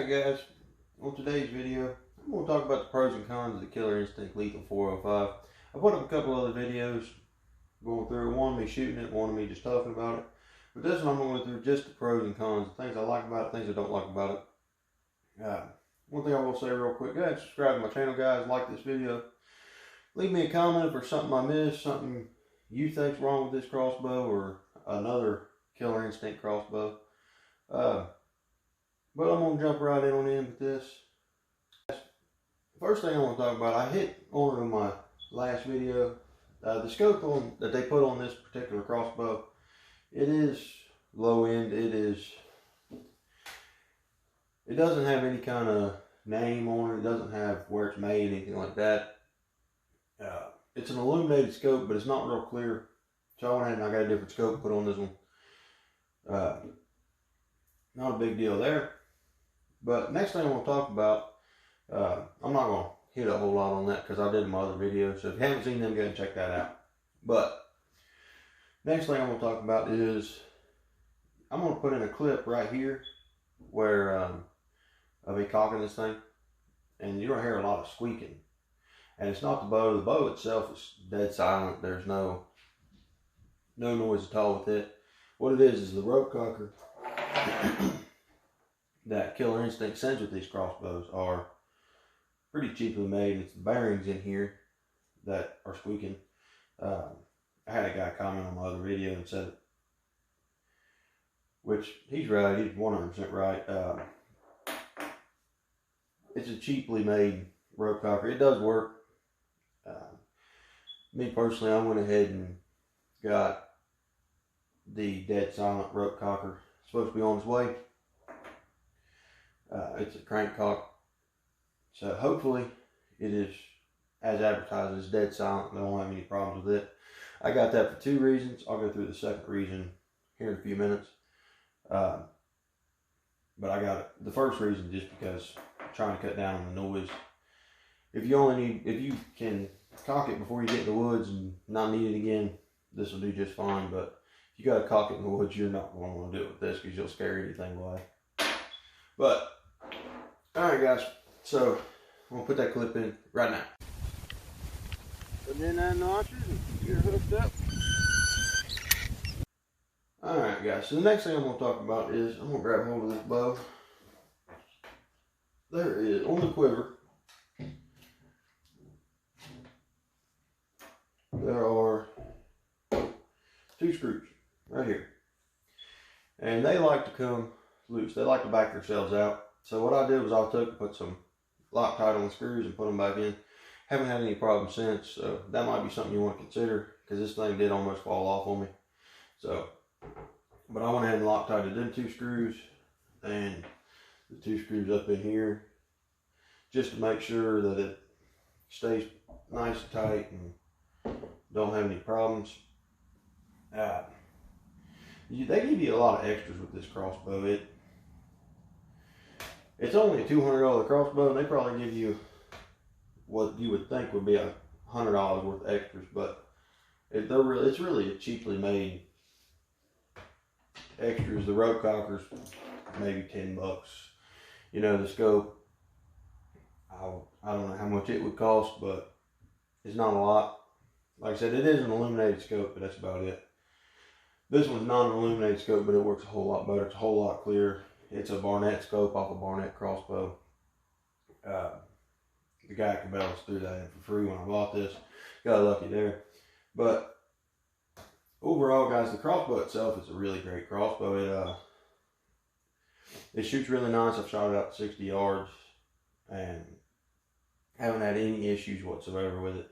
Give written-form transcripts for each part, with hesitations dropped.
Alright guys, on today's video, I'm going to talk about the pros and cons of the Killer Instinct Lethal 405. I put up a couple other videos going through it, one of me shooting it, one of me just talking about it. But this one I'm going to go through just the pros and cons, the things I like about it, things I don't like about it. One thing I will say real quick, go ahead and subscribe to my channel guys, like this video. Leave me a comment for something I missed, something you think's wrong with this crossbow or another Killer Instinct crossbow. But I'm going to jump right in with this. First thing I want to talk about, I hit on in my last video, the scope that they put on this particular crossbow, it is low end, it doesn't have any kind of name on it, it doesn't have where it's made, anything like that. It's an illuminated scope, but it's not real clear, so I went ahead and I got a different scope put on this one. Not a big deal there. But next thing I want to talk about, I'm not going to hit a whole lot on that because I did in my other videos. So if you haven't seen them, go ahead and check that out. But next thing I'm going to talk about is I'm going to put in a clip right here where of me cocking this thing, and you're going to hear a lot of squeaking. And it's not the bow. The bow itself is dead silent. There's no noise at all with it. What it is the rope cocker that Killer Instinct sends with these crossbows are pretty cheaply made. It's the bearings in here that are squeaking. I had a guy comment on my other video and said, which he's right, he's 100% right. It's a cheaply made rope cocker. It does work. Me personally, I went ahead and got the dead silent rope cocker. It's supposed to be on its way. It's a crank cock, so hopefully it is as advertised, as dead silent. I don't have any problems with it. I got that for two reasons. I'll go through the second reason here in a few minutes. But I got it. The first reason just because I'm trying to cut down on the noise. If you can cock it before you get in the woods and not need it again, this will do just fine. But if you got to cock it in the woods, you're not going to want to do it with this because you'll scare anything away. But alright guys, so I'm going to put that clip in right now. Put in that notches and get her hooked up. Alright guys, so the next thing I'm going to talk about is, I'm going to grab hold of this bow. There is, on the quiver, there are two screws right here. And they like to come loose. They like to back themselves out. So what I did was I took and put some Loctite on the screws and put them back in. Haven't had any problems since, so that might be something you want to consider because this thing did almost fall off on me. So, but I went ahead and Loctited them two screws and the two screws up in here just to make sure that it stays nice and tight and don't have any problems. They give you a lot of extras with this crossbow. It's only a $200 crossbow, and they probably give you what you would think would be $100 worth of extras, but it's really a cheaply made extras. The rope cockers, maybe $10. You know, the scope, I don't know how much it would cost, but it's not a lot. Like I said, it is an illuminated scope, but that's about it. This one's not an illuminated scope, but it works a whole lot better. It's a whole lot clearer. It's a Barnett scope off a Barnett crossbow. The guy at Cabela's threw that in for free when I bought this. Got lucky there. But overall, guys, the crossbow itself is a really great crossbow. It shoots really nice. I've shot it out to 60 yards and haven't had any issues whatsoever with it.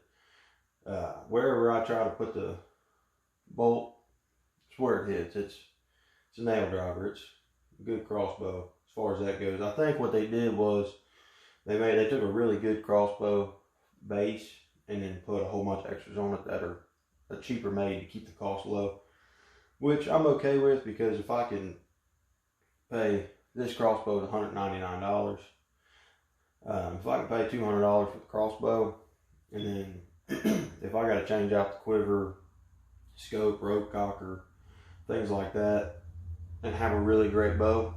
Wherever I try to put the bolt, it's where it hits. It's a nail driver. It's a good crossbow as far as that goes. I think what they did was they took a really good crossbow base and then put a whole bunch of extras on it that are cheaper made to keep the cost low, which I'm okay with because if I can pay this crossbow $199, if I can pay $200 for the crossbow, and then if I got to change out the quiver, scope, rope cocker, things like that, and have a really great bow,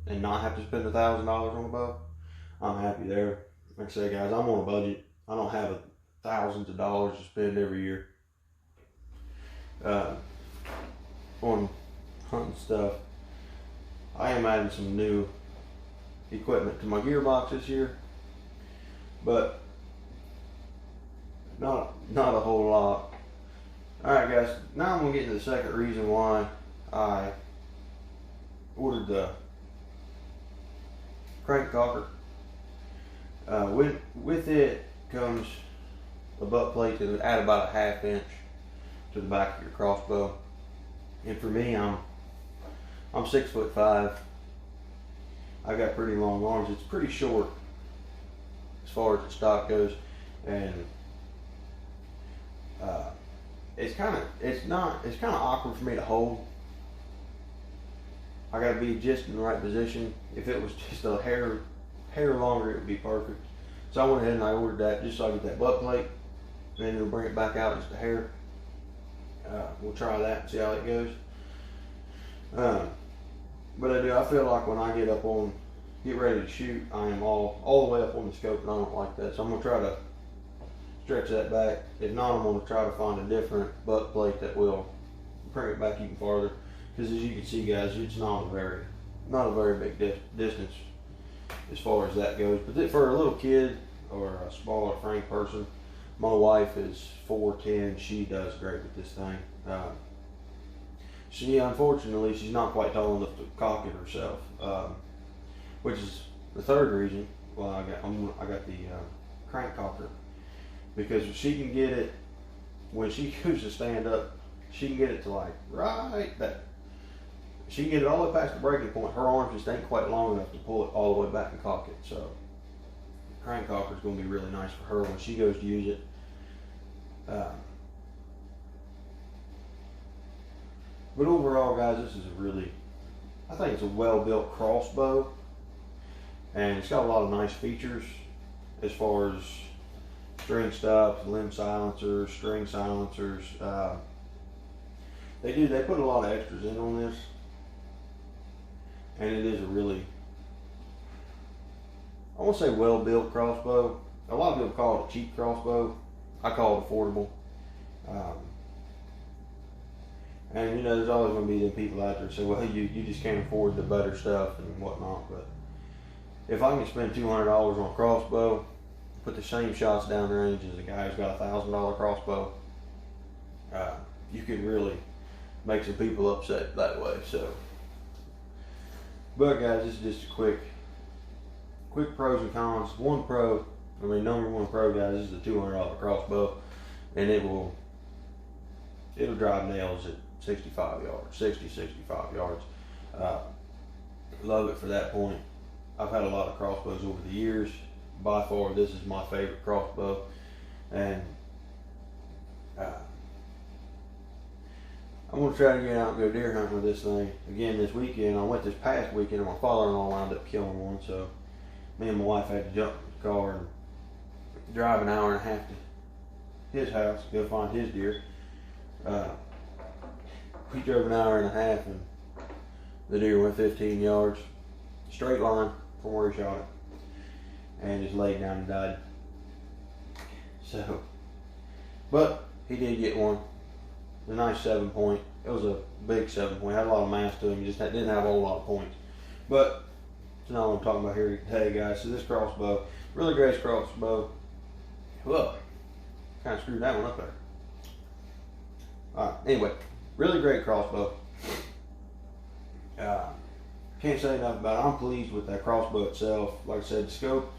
and not have to spend $1,000 on a bow, I'm happy there. Like I say, guys, I'm on a budget. I don't have thousands of dollars to spend every year on hunting stuff. I am adding some new equipment to my gearbox this year, but not a whole lot. Alright guys, now I'm going to get into the second reason why I ordered the crank cocker. With it comes a butt plate that would add about a 1/2 inch to the back of your crossbow. And for me, I'm 6'5". I got pretty long arms. It's pretty short as far as the stock goes, and it's kind of awkward for me to hold. I got to be just in the right position. If it was just a hair longer, it would be perfect. So I went ahead and I ordered that just so I get that butt plate, and then it'll bring it back out just a hair. We'll try that and see how it goes. But I feel like when I get ready to shoot, I am all the way up on the scope, and I don't like that. So I'm gonna try to stretch that back. If not, I'm gonna try to find a different butt plate that will bring it back even farther. Because as you can see, guys, it's not a very big distance as far as that goes. But for a little kid or a smaller frame person, my wife is 4'10". She does great with this thing. Unfortunately, she's not quite tall enough to cock it herself, which is the third reason why I got the crank cocker, because she can get it when she goes to stand up. She can get it to like right there. She can get it all the way past the breaking point. Her arms just ain't quite long enough to pull it all the way back and cock it. So the crank cocker is going to be really nice for her when she goes to use it. But overall, guys, this is I think it's a well-built crossbow, and it's got a lot of nice features as far as string stops, limb silencers, string silencers. They put a lot of extras in on this, and it is I won't say well-built crossbow. A lot of people call it a cheap crossbow. I call it affordable. And there's always going to be them people out there who say, well, you just can't afford the better stuff and whatnot. But if I can spend $200 on a crossbow, put the same shots down the range as a guy who's got a $1,000 crossbow, you can really make some people upset that way. So, but guys, this is just a quick pros and cons. Number one pro, guys, is the $200 crossbow, and it'll drive nails at 65 yards. Love it for that point. I've had a lot of crossbows over the years. By far, this is my favorite crossbow, and I'm going to try to get out and go deer hunting with this thing again this weekend. I went this past weekend, and my father-in-law wound up killing one, so me and my wife had to jump in the car and drive an hour and a half to his house to go find his deer. We drove an hour and a half, and the deer went 15 yards, straight line from where he shot it, and just laid down and died. So, but he did get one. A nice 7-point. It was a big 7-point. Had a lot of mass to him. He just didn't have a whole lot of points. But that's not what I'm talking about here today, guys. So this crossbow, really great crossbow. Well, kind of screwed that one up there. All right. Anyway, really great crossbow. Can't say enough about it. I'm pleased with that crossbow itself. Like I said, the scope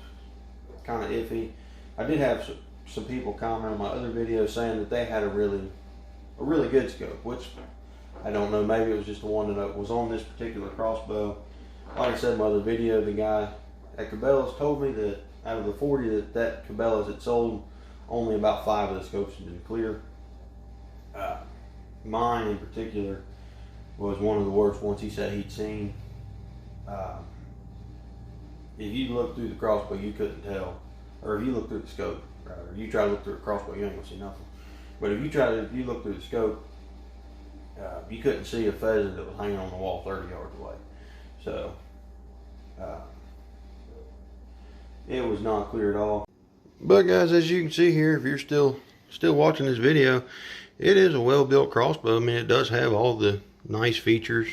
kind of iffy. I did have some people comment on my other videos saying that they had a really good scope, which I don't know. Maybe it was just the one that was on this particular crossbow. Like I said in my other video, the guy at Cabela's told me that out of the 40 that Cabela's had sold, only about 5 of the scopes had been clear. Mine in particular was one of the worst ones he said he'd seen. If you look through the crossbow, you couldn't tell. Or if you look through the scope, rather, you try to look through a crossbow, you ain't gonna see nothing. But if you look through the scope, you couldn't see a pheasant that was hanging on the wall 30 yards away. So, It was not clear at all. But guys, as you can see here, if you're still watching this video, it is a well-built crossbow. I mean, it does have all the nice features.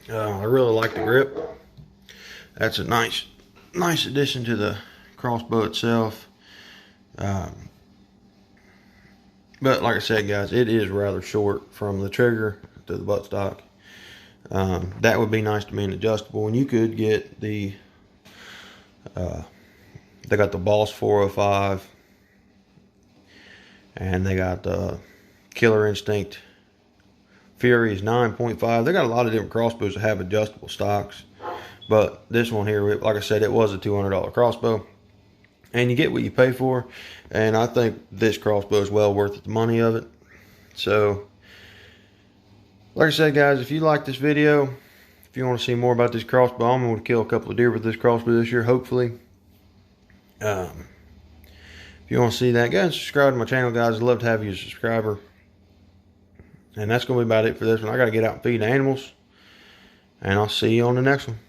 I really like the grip. That's a nice addition to the crossbow itself. But like I said, guys, it is rather short from the trigger to the buttstock. That would be nice to be an adjustable, and you could get the they got the Boss 405, and they got the Killer Instinct Fury's 9.5. They got a lot of different crossbows that have adjustable stocks, but this one here, like I said, it was a $200 crossbow, and you get what you pay for. And I think this crossbow is well worth the money of it. So like I said, guys, if you like this video, if you want to see more about this crossbow, I'm going to kill a couple of deer with this crossbow this year, hopefully. If you want to see that, go ahead and subscribe to my channel, guys. I'd love to have you as a subscriber. And that's going to be about it for this one. I got to get out and feed the animals, and I'll see you on the next one.